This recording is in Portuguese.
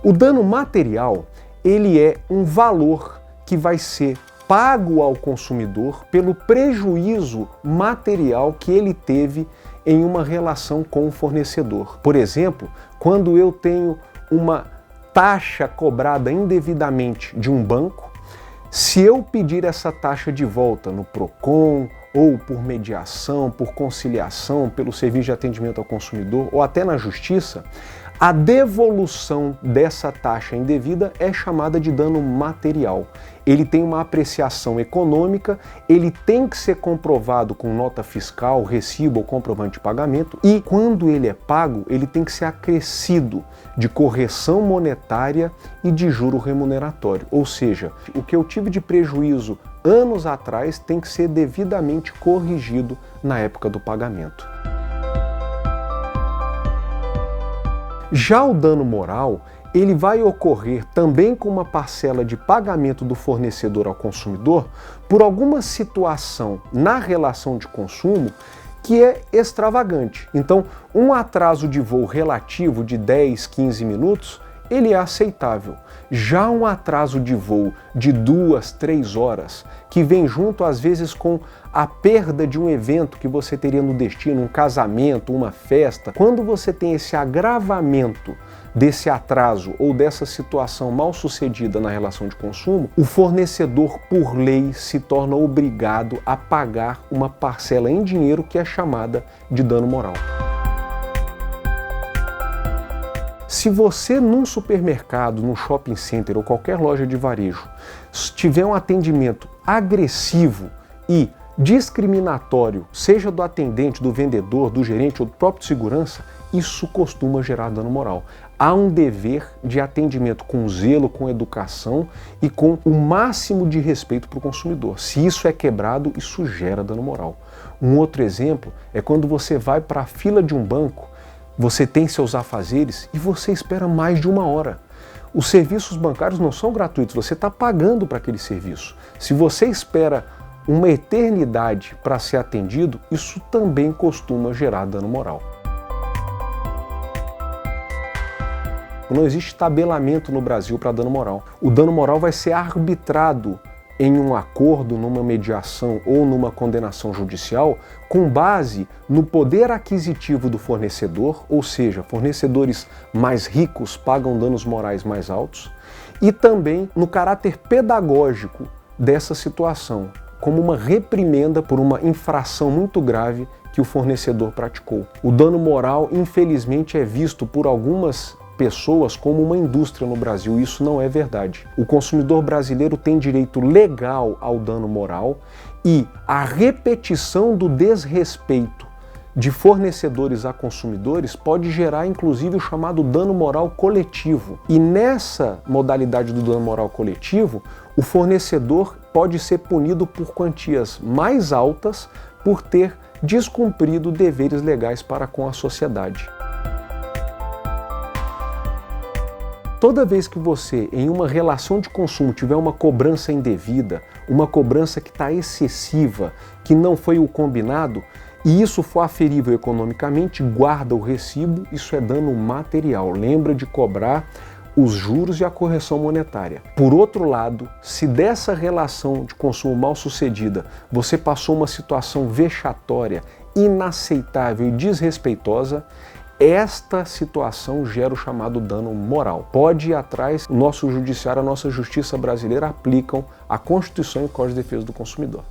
O dano material, ele é um valor que vai ser pago ao consumidor pelo prejuízo material que ele teve em uma relação com o fornecedor. Por exemplo, quando eu tenho uma taxa cobrada indevidamente de um banco, se eu pedir essa taxa de volta no PROCON, ou por mediação, por conciliação, pelo serviço de atendimento ao consumidor, ou até na justiça, a devolução dessa taxa indevida é chamada de dano material. Ele tem uma apreciação econômica, ele tem que ser comprovado com nota fiscal, recibo ou comprovante de pagamento, e quando ele é pago, ele tem que ser acrescido de correção monetária e de juro remuneratório. Ou seja, o que eu tive de prejuízo anos atrás tem que ser devidamente corrigido na época do pagamento. Já o dano moral, ele vai ocorrer também com uma parcela de pagamento do fornecedor ao consumidor por alguma situação na relação de consumo que é extravagante. Então, um atraso de voo relativo de 10, 15 minutos, ele é aceitável. Já um atraso de voo de 2, 3 horas, que vem junto às vezes com a perda de um evento que você teria no destino, um casamento, uma festa, quando você tem esse agravamento desse atraso ou dessa situação mal sucedida na relação de consumo, o fornecedor, por lei, se torna obrigado a pagar uma parcela em dinheiro que é chamada de dano moral. Se você num supermercado, num shopping center ou qualquer loja de varejo tiver um atendimento agressivo e discriminatório, seja do atendente, do vendedor, do gerente ou do próprio segurança, isso costuma gerar dano moral. Há um dever de atendimento com zelo, com educação e com o máximo de respeito para o consumidor. Se isso é quebrado, isso gera dano moral. Um outro exemplo é quando você vai para a fila de um banco, você tem seus afazeres e você espera mais de 1 hora. Os serviços bancários não são gratuitos, você está pagando para aquele serviço. Se você espera uma eternidade para ser atendido, isso também costuma gerar dano moral. Não existe tabelamento no Brasil para dano moral. O dano moral vai ser arbitrado em um acordo, numa mediação ou numa condenação judicial, com base no poder aquisitivo do fornecedor, ou seja, fornecedores mais ricos pagam danos morais mais altos, e também no caráter pedagógico dessa situação, como uma reprimenda por uma infração muito grave que o fornecedor praticou. O dano moral, infelizmente, é visto por algumas pessoas como uma indústria no Brasil. Isso não é verdade. O consumidor brasileiro tem direito legal ao dano moral e a repetição do desrespeito de fornecedores a consumidores pode gerar inclusive o chamado dano moral coletivo. E nessa modalidade do dano moral coletivo, o fornecedor pode ser punido por quantias mais altas por ter descumprido deveres legais para com a sociedade. Toda vez que você, em uma relação de consumo, tiver uma cobrança indevida, uma cobrança que está excessiva, que não foi o combinado, e isso for aferível economicamente, guarda o recibo, isso é dano material. Lembra de cobrar os juros e a correção monetária. Por outro lado, se dessa relação de consumo mal sucedida você passou uma situação vexatória, inaceitável e desrespeitosa, esta situação gera o chamado dano moral. Pode ir atrás, o nosso judiciário, a nossa justiça brasileira aplicam a Constituição e o Código de Defesa do Consumidor.